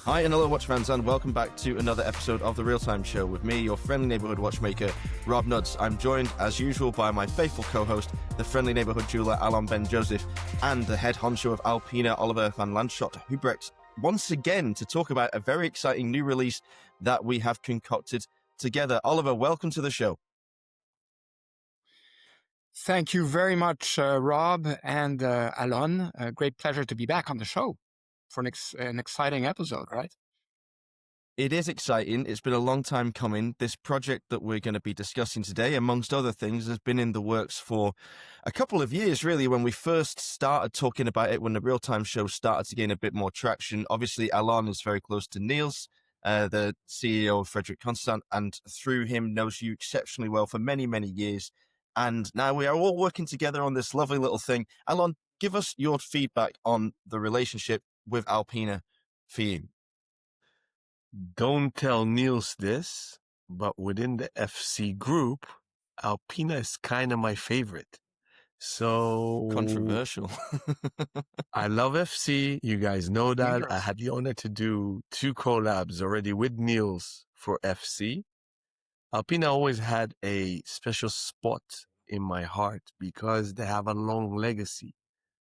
Hi and hello watch fans, and welcome back to another episode of The Real Time Show with me, your friendly neighborhood watchmaker, Rob Nuts. I'm joined as usual by my faithful co-host, the friendly neighborhood jeweler, Alon Ben Joseph, and the head honcho of Alpina, Oliver van Lanschot Hubrecht, once again to talk about a very exciting new release that we have concocted together. Oliver, welcome to the show. Thank you very much, Rob and Alon. Great pleasure to be back on the show for an exciting episode, right? It is exciting. It's been a long time coming. This project that we're going to be discussing today, amongst other things, has been in the works for a couple of years, really, when we first started talking about it, when the Real Time Show started to gain a bit more traction. Obviously, Alon is very close to Niels, the CEO of Frederick Constant, and through him knows you exceptionally well for many, many years. And now we are all working together on this lovely little thing. Alon, give us your feedback on the relationship with Alpina for you. Don't tell Niels this, but within the FC group, Alpina is kind of my favorite. So controversial. I love FC. You guys know that. I had the honor to do 2 collabs already with Niels for FC. Alpina always had a special spot in my heart because they have a long legacy.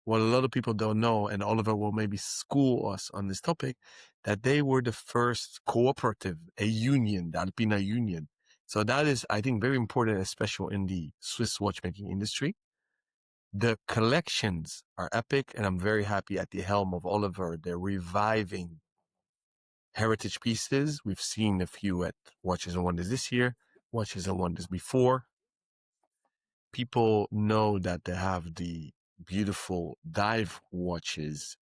What a lot of people don't know, and Oliver will maybe school us on this topic, that they were the first cooperative, a union, the Alpina Union. So that is, I think, very important and special in the Swiss watchmaking industry. The collections are epic, and I'm very happy at the helm of Oliver. They're reviving heritage pieces. We've seen a few at Watches and Wonders this year, Watches and Wonders before. People know that they have the beautiful dive watches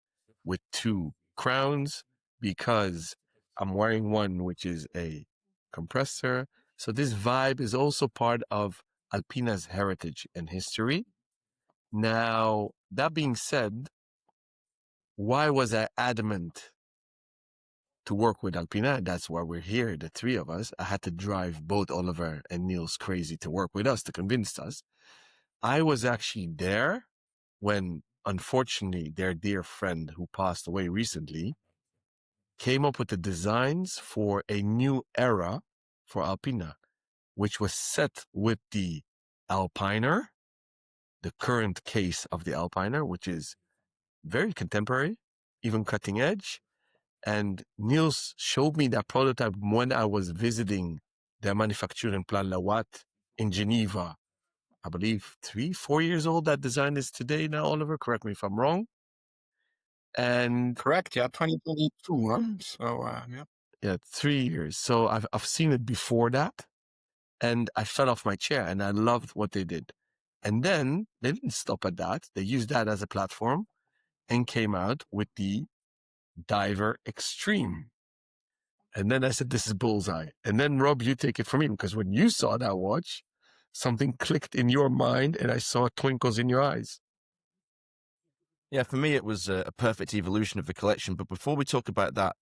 with 2 crowns because I'm wearing one which is a compressor. So this vibe is also part of Alpina's heritage and history. Now, that being said, why was I adamant to work with Alpina? That's why we're here, the 3 of us. I had to drive both Oliver and Niels crazy to work with us, to convince us. I was actually there when, unfortunately, their dear friend who passed away recently came up with the designs for a new era for Alpina, which was set with the Alpiner, the current case of the Alpiner, which is very contemporary, even cutting edge. And Niels showed me that prototype when I was visiting their manufacturing plant La Watt in Geneva. I believe 3-4 years old that design is today now, Oliver. Correct me if I'm wrong. And correct, yeah, 2022. Huh? So yeah, 3 years. So I've seen it before that, and I fell off my chair, and I loved what they did. And then they didn't stop at that. They used that as a platform and came out with the Diver Extreme. And then I said, this is bullseye. And then, Rob, you take it from me, because when you saw that watch, something clicked in your mind and I saw twinkles in your eyes. Yeah, for me, it was a perfect evolution of the collection. But before we talk about that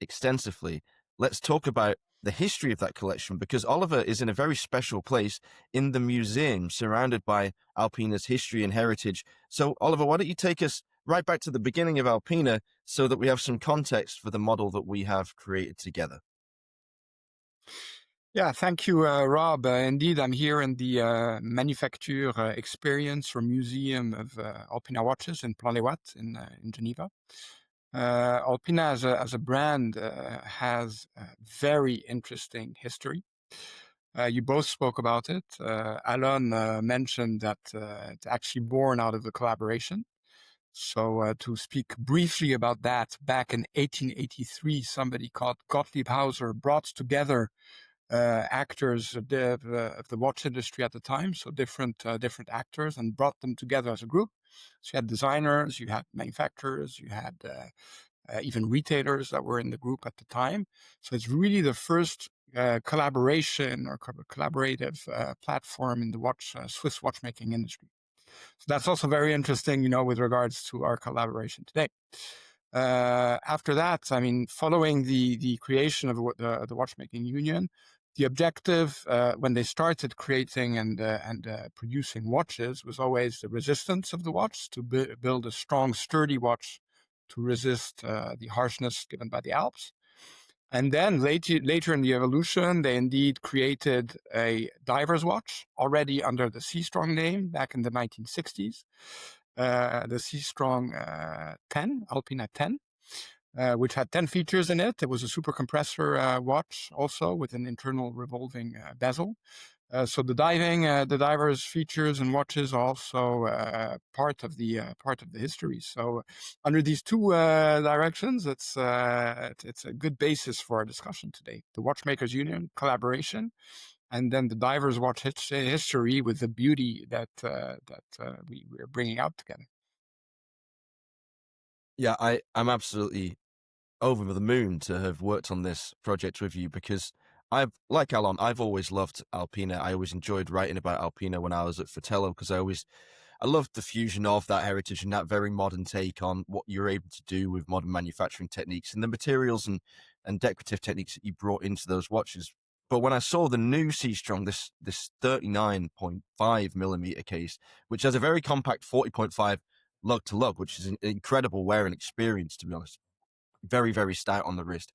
extensively, let's talk about the history of that collection, because Oliver is in a very special place in the museum surrounded by Alpina's history and heritage. So, Oliver, why don't you take us right back to the beginning of Alpina so that we have some context for the model that we have created together? Yeah, thank you, Rob. Indeed, I'm here in the manufacture experience or museum of Alpina watches in Plan-les-Ouates in Geneva. Alpina as a brand has a very interesting history. You both spoke about it. Alon mentioned that it's actually born out of a collaboration. So to speak briefly about that, back in 1883, somebody called Gottlieb Hauser brought together actors of the watch industry at the time, so different actors, and brought them together as a group. So you had designers, you had manufacturers, you had even retailers that were in the group at the time. So it's really the first collaboration or collaborative platform in the Swiss watchmaking industry. So that's also very interesting, with regards to our collaboration today. After that, I mean, following the creation of the Watchmaking Union, the objective when they started creating and producing watches was always the resistance of the watch, to build a strong, sturdy watch to resist the harshness given by the Alps. And then later in the evolution, they indeed created a diver's watch already under the Seastrong name back in the 1960s. The Seastrong 10, Alpina 10, which had 10 features in it. It was a super compressor watch also with an internal revolving bezel. So the divers features and watches are also part of the history. So under these two directions, it's a good basis for our discussion today. The Watchmakers Union collaboration, and then the divers watch history with the beauty that we're bringing out together. Yeah, I'm absolutely over the moon to have worked on this project with you, because like Alon, I've always loved Alpina. I always enjoyed writing about Alpina when I was at Fratello, because I loved the fusion of that heritage and that very modern take on what you're able to do with modern manufacturing techniques and the materials and decorative techniques that you brought into those watches. But when I saw the new Seastrong, this 39.5 millimeter case, which has a very compact 40.5 lug to lug, which is an incredible wear and experience, to be honest. Very, very stout on the wrist.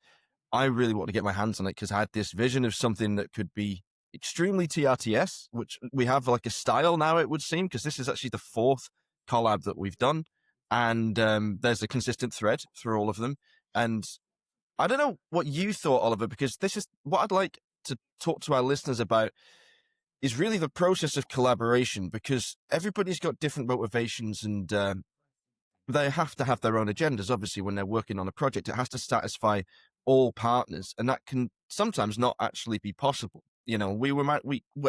I really want to get my hands on it because I had this vision of something that could be extremely TRTS, which we have like a style now, it would seem, because this is actually the fourth collab that we've done. And there's a consistent thread through all of them. And I don't know what you thought, Oliver, because this is what I'd like to talk to our listeners about, is really the process of collaboration, because everybody's got different motivations and they have to have their own agendas. Obviously, when they're working on a project, it has to satisfy all partners, and that can sometimes not actually be possible. You know, we were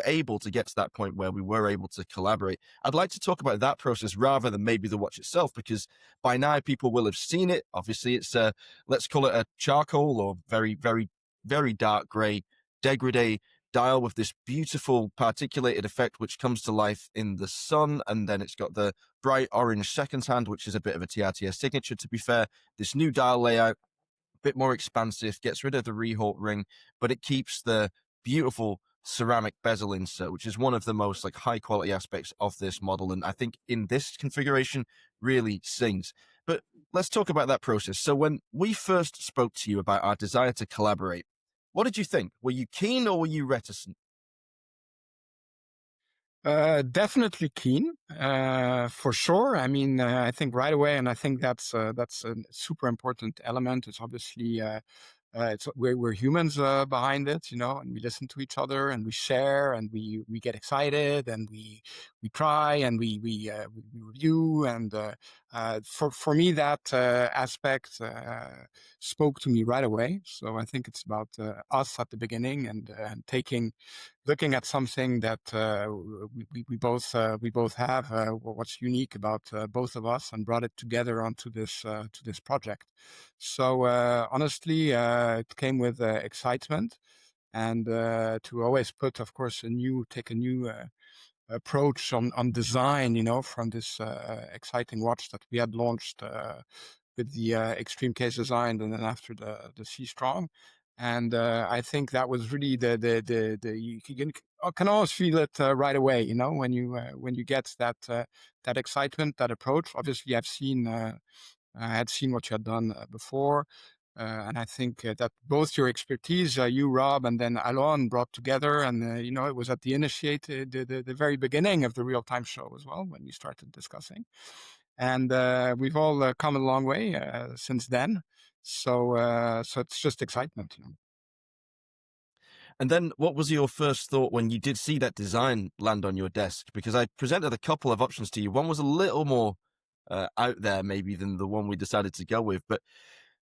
able to get to that point where we were able to collaborate. I'd like to talk about that process rather than maybe the watch itself, because by now people will have seen it. Obviously, it's let's call it a charcoal or very, very, very dark gray degradé dial with this beautiful particulated effect which comes to life in the sun, and then it's got the bright orange second hand, which is a bit of a TRTS signature, to be fair. This new dial layout, a bit more expansive, gets rid of the Rehalt ring, but it keeps the beautiful ceramic bezel insert, which is one of the most like high quality aspects of this model, and I think in this configuration really sings. But let's talk about that process. So when we first spoke to you about our desire to collaborate, what did you think? Were you keen or were you reticent? Definitely keen, for sure. I mean, I think right away, and I think that's a super important element. It's obviously we're humans behind it, you know, and we listen to each other and we share and we get excited and we try and we review, and for me that aspect spoke to me right away. So I think it's about us at the beginning, and looking at something that we both have, what's unique about both of us, and brought it together onto this project. So honestly, it came with excitement, and to always put, of course, take a new approach on design, you know, from this exciting watch that we had launched with the Extreme Case design, and then after the Seastrong. And I think that was really you can always feel it right away, you know, when you get that excitement, that approach. Obviously, I had seen what you had done before, and I think that both your expertise, you, Rob, and then Alon, brought together, and you know, it was at the very beginning of the real-time show as well when we started discussing, and we've all come a long way since then. So it's just excitement, you know. And then what was your first thought when you did see that design land on your desk? Because I presented a couple of options to you. One was a little more out there maybe than the one we decided to go with. But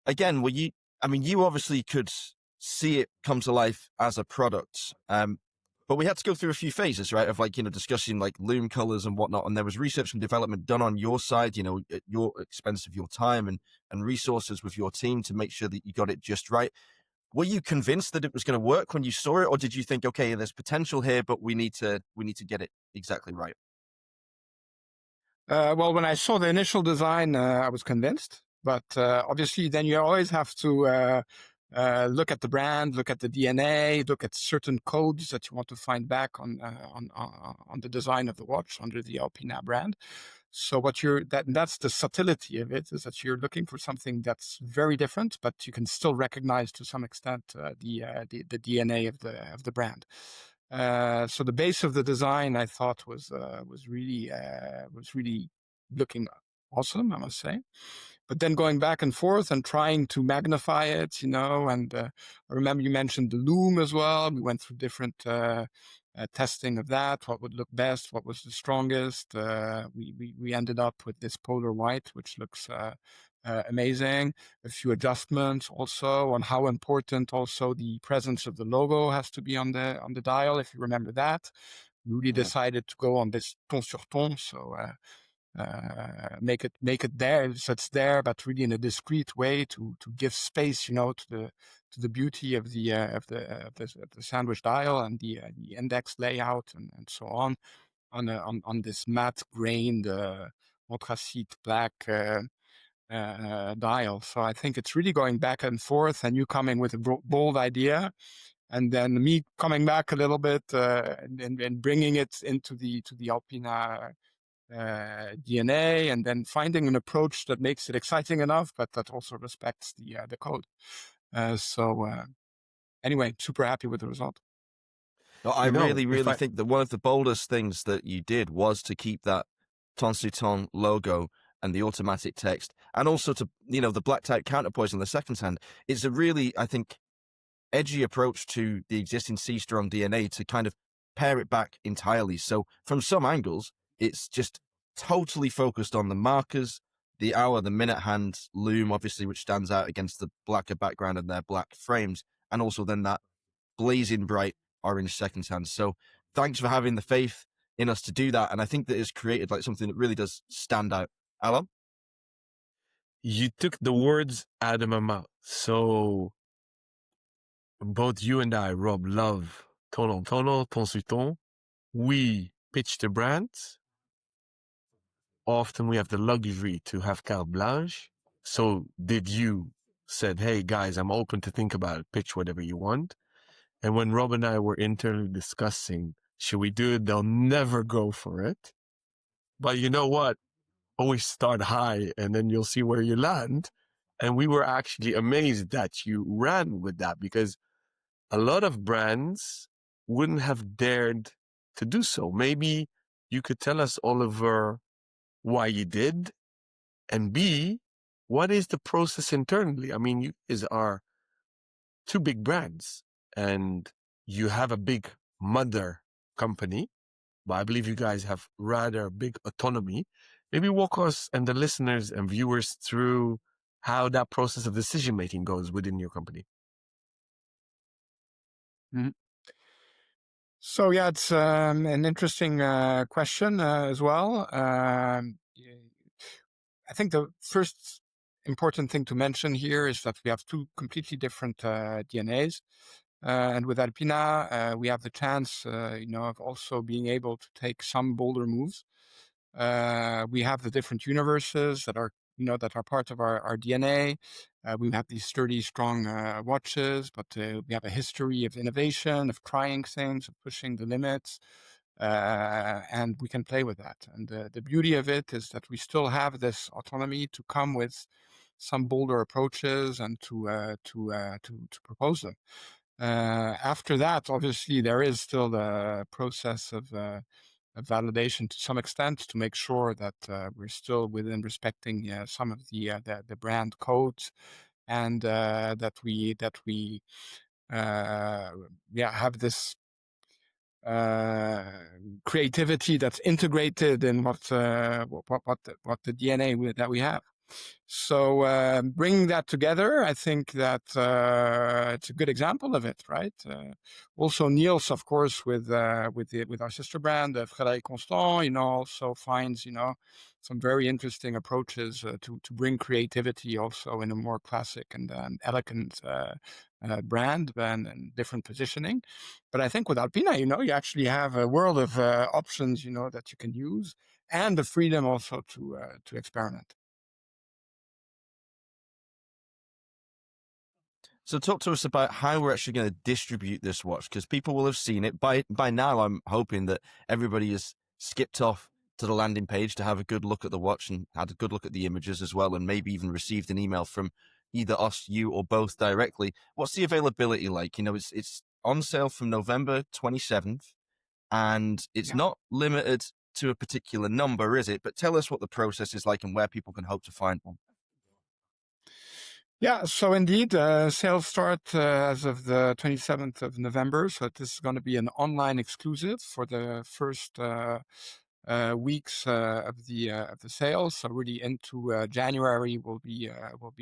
again, you obviously could see it come to life as a product. But we had to go through a few phases, right, of like, you know, discussing like loom colors and whatnot. And there was research and development done on your side, you know, at your expense of your time and resources with your team to make sure that you got it just right. Were you convinced that it was going to work when you saw it, or did you think, okay, there's potential here, but we need to get it exactly right? Well, when I saw the initial design, I was convinced, but obviously then you always have to look at the brand, look at the DNA, look at certain codes that you want to find back on the design of the watch under the Alpina brand. So that's the subtlety of it, is that you're looking for something that's very different, but you can still recognize to some extent the DNA of the brand. So the base of the design, I thought, was really looking awesome, I must say. But then going back and forth and trying to magnify it, and I remember you mentioned the loom as well. We went through different testing of that, what would look best, what was the strongest. We ended up with this polar white, which looks amazing. A few adjustments also on how important also the presence of the logo has to be on the dial, if you remember that. We really decided to go on this ton sur ton, so make it there, so it's there, but really in a discreet way to give space, to the beauty of the sandwich dial and the index layout and so on this matte grained anthracite black dial. So I think it's really going back and forth, and you coming with a bold idea, and then me coming back a little bit and bringing it into the Alpina DNA, and then finding an approach that makes it exciting enough, but that also respects the code. Anyway, super happy with the result. No, I really think that one of the boldest things that you did was to keep that ton sur ton logo and the automatic text, and also to, the black type counterpoise on the second hand. It's a really, I think, edgy approach to the existing Seastrong DNA to kind of pare it back entirely. So from some angles, it's just totally focused on the markers, the hour, the minute hand loom, obviously, which stands out against the blacker background and their black frames, and also then that blazing bright orange second hand. So thanks for having the faith in us to do that. And I think that it's created like something that really does stand out. Alon? You took the words out of my mouth. So both you and I, Rob, love ton sur ton. We pitch the brands. Often we have the luxury to have carte blanche. So did you said, hey guys, I'm open to think about it, pitch whatever you want. And when Rob and I were internally discussing, should we do it? They'll never go for it. But you know what? Always start high and then you'll see where you land. And we were actually amazed that you ran with that, because a lot of brands wouldn't have dared to do so. Maybe you could tell us, Oliver, why you did, and B, what is the process internally? I mean, you are two big brands and you have a big mother company, but I believe you guys have rather big autonomy. Maybe walk us and the listeners and viewers through how that process of decision-making goes within your company. Mm-hmm. So yeah, it's an interesting question as well. I think the first important thing to mention here is that we have two completely different DNAs. And with Alpina, we have the chance, of also being able to take some bolder moves. We have the different universes that are part of our DNA. We have these sturdy, strong watches, but we have a history of innovation, of trying things, of pushing the limits. And we can play with that. And the beauty of it is that we still have this autonomy to come with some bolder approaches and to propose them. After that, obviously, there is still the process of validation to some extent to make sure that we're still within respecting some of the brand codes, and that we have this creativity that's integrated in what the DNA that we have. So bringing that together, I think that it's a good example of it, right? Also, Niels, of course, with our sister brand, Frédéric Constant, also finds some very interesting approaches to bring creativity also in a more classic and elegant brand and different positioning. But I think with Alpina, you actually have a world of options, that you can use, and the freedom also to experiment. So talk to us about how we're actually going to distribute this watch, because people will have seen it. By now, I'm hoping that everybody has skipped off to the landing page to have a good look at the watch and had a good look at the images as well, and maybe even received an email from either us, you, or both directly. What's the availability like? You know, it's on sale from November 27th, and it's not limited to a particular number, is it? But tell us what the process is like and where people can hope to find one. Yeah, so indeed, sales start as of the 27th of November. So this is going to be an online exclusive for the first weeks of the sales. So really into January will be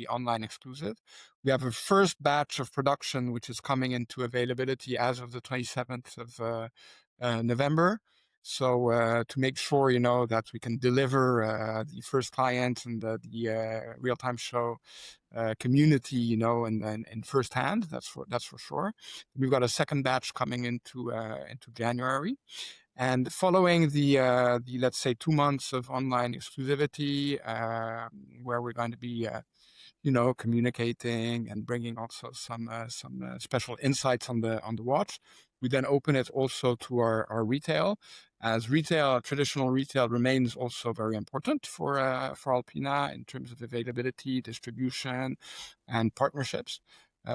online exclusive. We have a first batch of production which is coming into availability as of the 27th of November. So to make sure that we can deliver the first client and the real-time show community, and firsthand. That's for sure. We've got a second batch coming into January. And following the let's say 2 months of online exclusivity, where we're going to be communicating and bringing also some special insights on the watch, we then open it also to our retail, as traditional retail remains also very important for Alpina in terms of availability, distribution, and partnerships.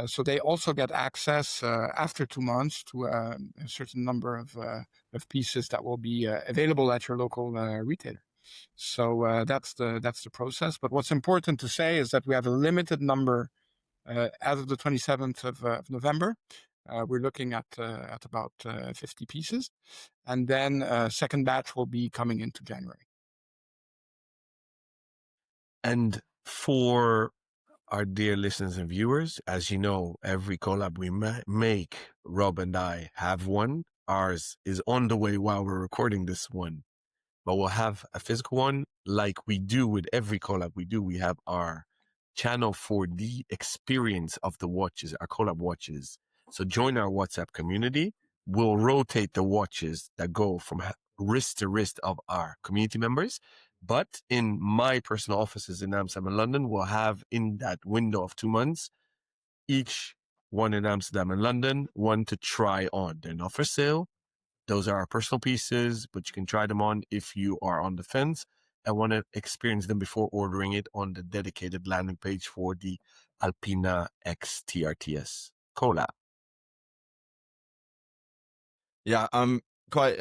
So they also get access after 2 months to a certain number of pieces that will be available at your local retailer. So that's the process. But what's important to say is that we have a limited number as of the 27th of November. We're looking at about 50 pieces, and then second batch will be coming into January. And for our dear listeners and viewers, as you know, every collab we make, Rob and I have one. Ours is on the way while we're recording this one, but we'll have a physical one like we do with every collab we do. We have our channel for the experience of the watches, our collab watches. So join our WhatsApp community. We'll rotate the watches that go from wrist to wrist of our community members. But in my personal offices in Amsterdam and London, we'll have in that window of 2 months, each one in Amsterdam and London, one to try on. They're not for sale. Those are our personal pieces, but you can try them on if you are on the fence and want to experience them before ordering it on the dedicated landing page for the Alpina X TRTS collab. Yeah, I'm quite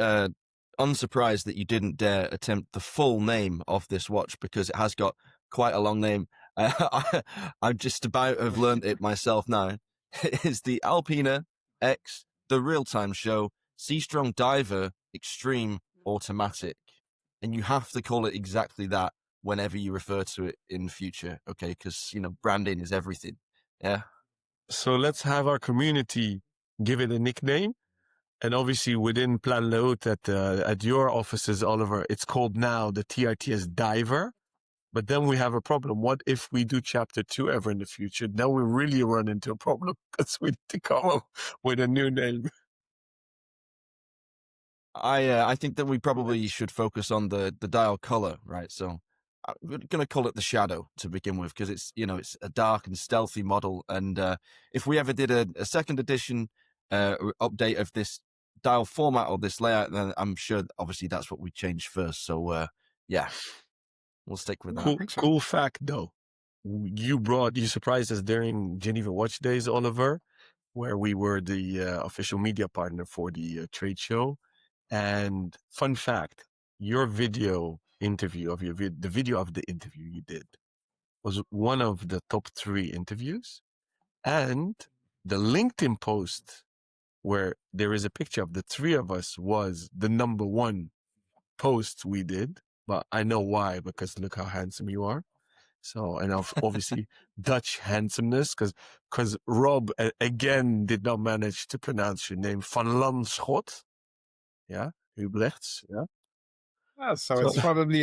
unsurprised that you didn't dare attempt the full name of this watch, because it has got quite a long name. I'm just about have learned it myself now. It is the Alpina X, the real-time show, Seastrong Diver Extreme Automatic. And you have to call it exactly that whenever you refer to it in the future, okay? Because, branding is everything. Yeah. So let's have our community give it a nickname. And obviously within Plan Le Haut at your offices, Oliver, it's called now the TRTS Diver. But then we have a problem. What if we do chapter 2 ever in the future? Then we really run into a problem because we need to come up with a new name. I think that we probably should focus on the dial color, right? So we're going to call it the Shadow to begin with, because it's it's a dark and stealthy model. And if we ever did a second edition update of this dial format or this layout, then I'm sure obviously that's what we change first. So yeah, we'll stick with that. Cool fact though, you surprised us during Geneva Watch Days, Oliver, where we were the official media partner for the trade show. And fun fact, your video interview of the video of the interview you did was one of the top 3 interviews. And the LinkedIn post where there is a picture of the 3 of us was the number 1 post we did. But I know why, because look how handsome you are. So, and obviously Dutch handsomeness, because Rob again did not manage to pronounce your name, Van Lanschot. Yeah, Hubrecht. Yeah. So it's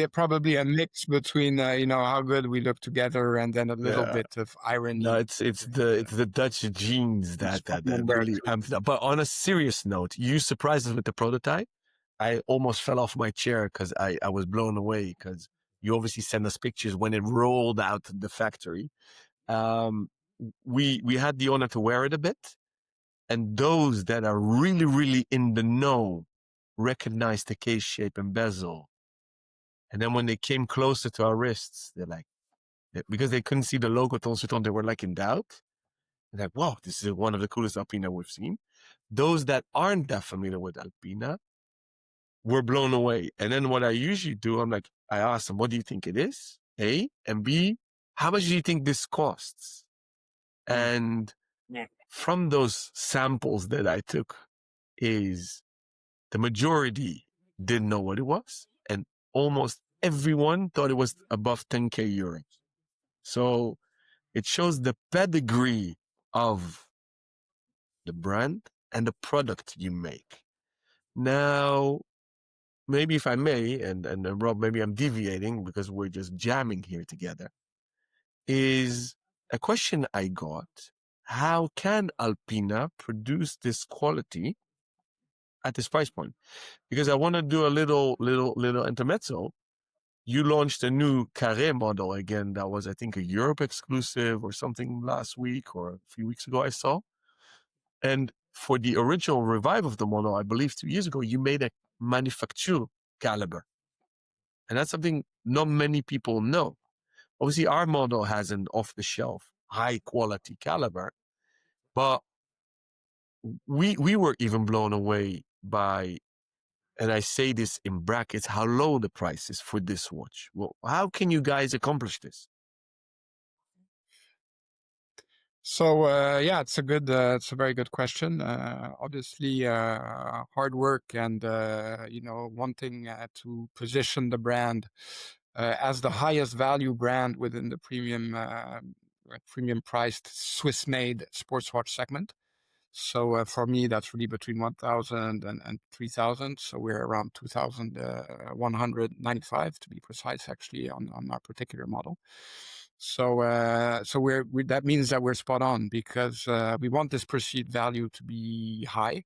probably a mix between how good we look together and then a little bit of irony. No, it's the Dutch genes that really amps up. But on a serious note, you surprised us with the prototype. I almost fell off my chair because I was blown away, because you obviously sent us pictures when it rolled out the factory. we had the honor to wear it a bit. And those that are really, really in the know recognize the case shape and bezel. And then when they came closer to our wrists, they're like, because they couldn't see the logo Tonsuton, they were like in doubt. They're like, wow, this is one of the coolest Alpina we've seen. Those that aren't that familiar with Alpina were blown away. And then what I usually do, I ask them, what do you think it is? A, and B, how much do you think this costs? And from those samples that I took, is the majority didn't know what it was, and almost everyone thought it was above 10K euros. So it shows the pedigree of the brand and the product you make. Now, maybe if I may, and Rob, maybe I'm deviating because we're just jamming here together, is a question I got: how can Alpina produce this quality at this price point? Because I want to do a little intermezzo. You launched a new Carré model again. That was, I think, a Europe exclusive or something last week or a few weeks ago I saw. And for the original revive of the model, I believe 2 years ago, you made a manufacture caliber. And that's something not many people know. Obviously, our model has an off-the-shelf, high-quality caliber, but we were even blown away by, and I say this in brackets, how low the price is for this watch. Well, how can you guys accomplish this? So yeah, it's a very good question. Obviously, hard work and wanting to position the brand as the highest value brand within the premium priced Swiss made sports watch segment. So for me, that's really between 1,000 and 3,000. So we're around 2,195 to be precise, actually, on our particular model. So that means that we're spot on, because we want this perceived value to be high,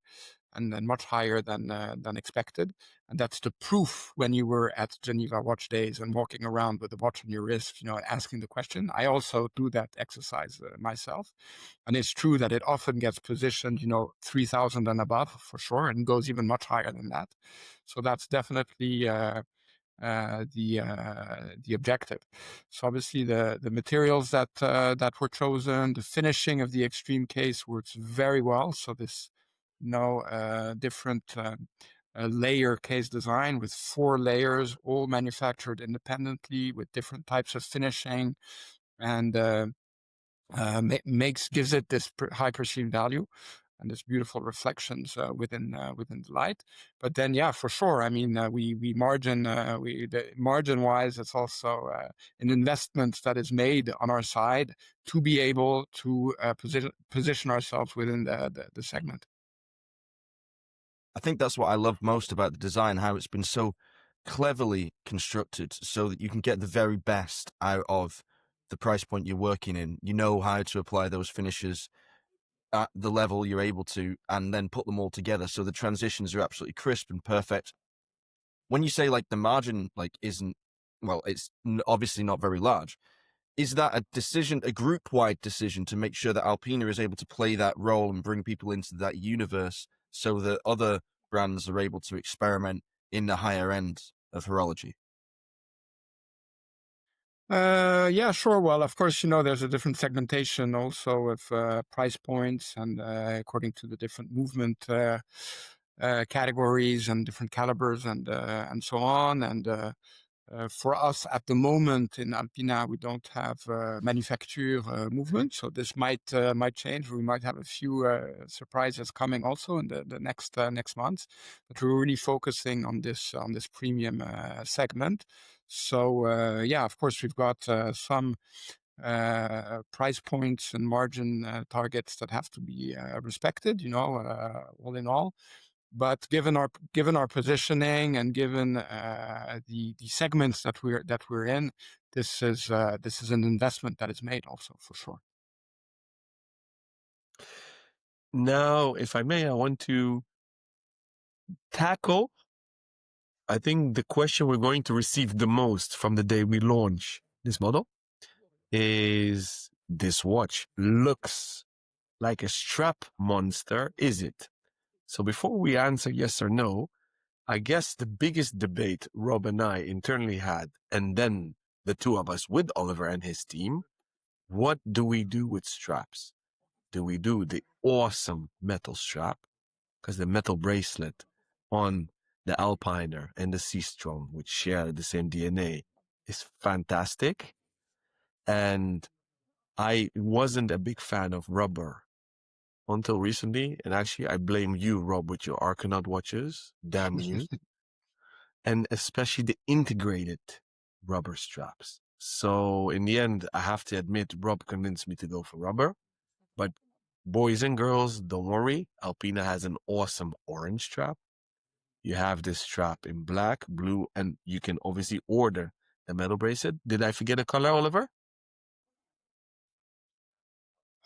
and then much higher than expected. And that's the proof when you were at Geneva Watch Days and walking around with the watch on your wrist, asking the question. I also do that exercise myself. And it's true that it often gets positioned, 3,000 and above for sure, and goes even much higher than that. So that's definitely the objective. So obviously the materials that were chosen, the finishing of the extreme case works very well. So this different layer case design with 4 layers, all manufactured independently with different types of finishing, and gives it this high perceived value and this beautiful reflections within the light. But then, yeah, for sure. I mean, we margin margin wise, it's also an investment that is made on our side to be able to position ourselves within the segment. I think that's what I love most about the design, how it's been so cleverly constructed so that you can get the very best out of the price point you're working in. You know how to apply those finishes at the level you're able to, and then put them all together so the transitions are absolutely crisp and perfect. When you say like the margin isn't, well, it's obviously not very large. Is that a decision, a group-wide decision, to make sure that Alpina is able to play that role and bring people into that universe so that other brands are able to experiment in the higher end of horology? Yeah, sure. Well, of course, there's a different segmentation also of price points, and according to the different movement categories and different calibers and so on. And for us at the moment in Alpina, we don't have manufacture movement, so this might change. We might have a few surprises coming also in the next months, but we're really focusing on this premium segment. So yeah, of course, we've got some price points and margin targets that have to be respected, all in all. But given our positioning and given the segments that we're in, this is an investment that is made also for sure. Now, if I may, I want to tackle, I think, the question we're going to receive the most from the day we launch this model is, this watch looks like a strap monster, is it? So before we answer yes or no, I guess the biggest debate Rob and I internally had, and then the two of us with Oliver and his team, what do we do with straps? Do we do the awesome metal strap? Because the metal bracelet on the Alpiner and the Seastrong, which share the same DNA, is fantastic. And I wasn't a big fan of rubber until recently. And actually, I blame you, Rob, with your Argonaut watches. Damn you. And especially the integrated rubber straps. So in the end, I have to admit, Rob convinced me to go for rubber. But boys and girls, don't worry. Alpina has an awesome orange strap. You have this strap in black, blue, and you can obviously order the metal bracelet. Did I forget a color, Oliver?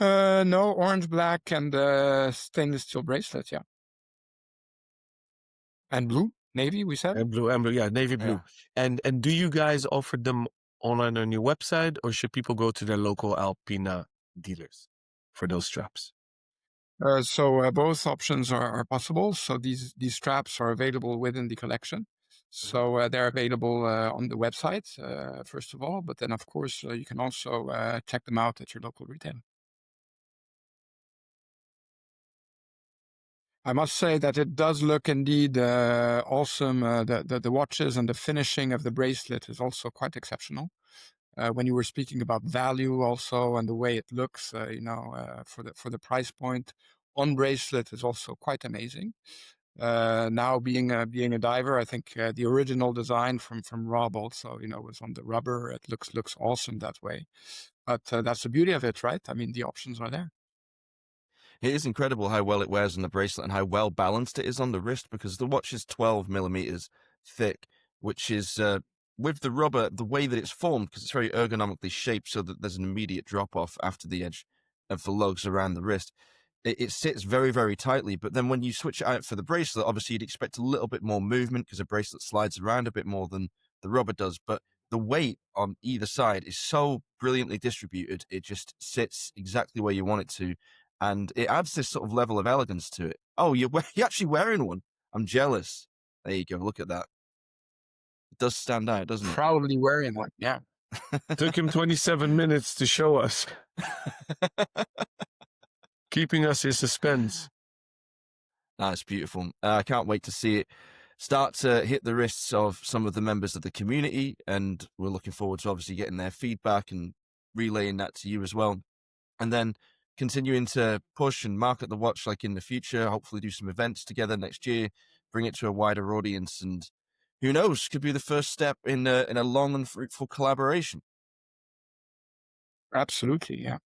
No, orange, black, and stainless steel bracelet, yeah. And blue, navy, we said? And blue, yeah, navy blue. Yeah. And do you guys offer them online on your website, or should people go to their local Alpina dealers for those straps? So both options are possible. So these straps are available within the collection. So they're available on the website, first of all, but then of course you can also check them out at your local retailer. I must say that it does look indeed awesome. The watches and the finishing of the bracelet is also quite exceptional. When you were speaking about value also and the way it looks, for the price point on bracelet is also quite amazing. Now being a diver, I think the original design from Rob also, was on the rubber. It looks awesome that way. But that's the beauty of it, right? I mean, the options are there. It is incredible how well it wears on the bracelet and how well balanced it is on the wrist, because the watch is 12 millimeters thick, which is with the rubber, the way that it's formed, because it's very ergonomically shaped so that there's an immediate drop off after the edge of the lugs around the wrist. It sits very, very tightly. But then when you switch it out for the bracelet, obviously you'd expect a little bit more movement because a bracelet slides around a bit more than the rubber does. But the weight on either side is so brilliantly distributed. It just sits exactly where you want it to. And it adds this sort of level of elegance to it. Oh, you're actually wearing one. I'm jealous. There you go. Look at that. It does stand out, doesn't it? Proudly wearing one, yeah. Took him 27 minutes to show us. Keeping us in suspense. That's beautiful. I can't wait to see it start to hit the wrists of some of the members of the community. And we're looking forward to obviously getting their feedback and relaying that to you as well. And then continuing to push and market the watch like in the future, hopefully do some events together next year, bring it to a wider audience, and who knows, could be the first step in a long and fruitful collaboration. Absolutely, yeah.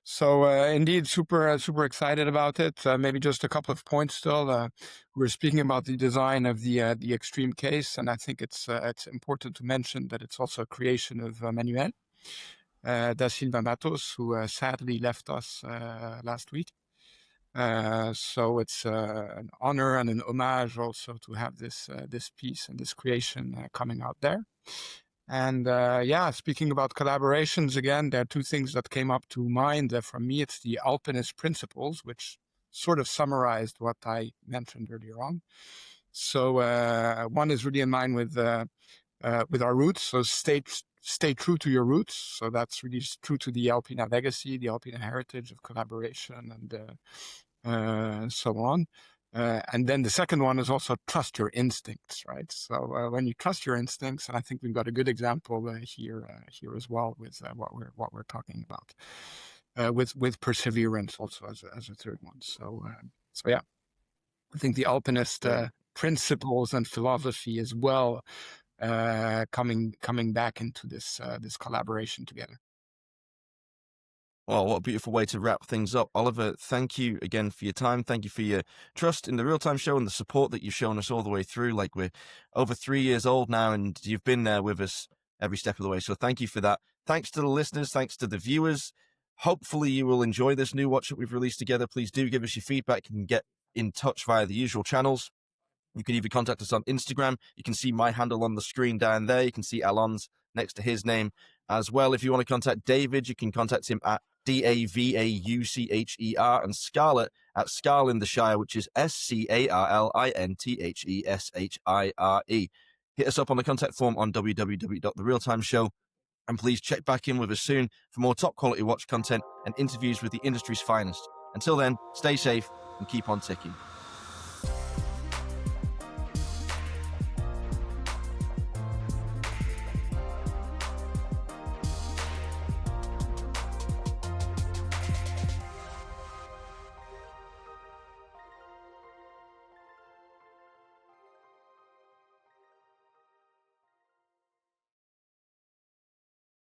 So indeed, super excited about it. Maybe just a couple of points still. We're speaking about the design of the Extreme case, and I think it's important to mention that it's also a creation of Manuel da Silva Matos, who sadly left us last week. So it's an honor and an homage also to have this piece and this creation coming out there. And speaking about collaborations, again, there are two things that came up to mind. From me, it's the Alpinist principles, which sort of summarized what I mentioned earlier on. So one is really in line with our roots. So stay true to your roots. So that's really true to the Alpina legacy, the Alpina heritage of collaboration and so on. And then the second one is also trust your instincts, right? So when you trust your instincts, and I think we've got a good example here as well with what we're talking about, with perseverance also as a third one. So yeah, I think the Alpinist principles and philosophy as well coming back into this collaboration together. Well, what a beautiful way to wrap things up. Oliver, thank you again for your time. Thank you for your trust in the Real Time Show and the support that you've shown us all the way through. Like, we're over 3 years old now, and you've been there with us every step of the way. So thank you for that. Thanks to the listeners. Thanks to the viewers. Hopefully you will enjoy this new watch that we've released together. Please do give us your feedback. You can get in touch via the usual channels. You can either contact us on Instagram. You can see my handle on the screen down there. You can see Alon's next to his name as well. If you want to contact David, you can contact him at DAVAUCHER, and Scarlett at Scarlintheshire, which is SCARLINTHESHIRE. Hit us up on the contact form on www.therealtimeshow, and please check back in with us soon for more top quality watch content and interviews with the industry's finest. Until then, stay safe and keep on ticking.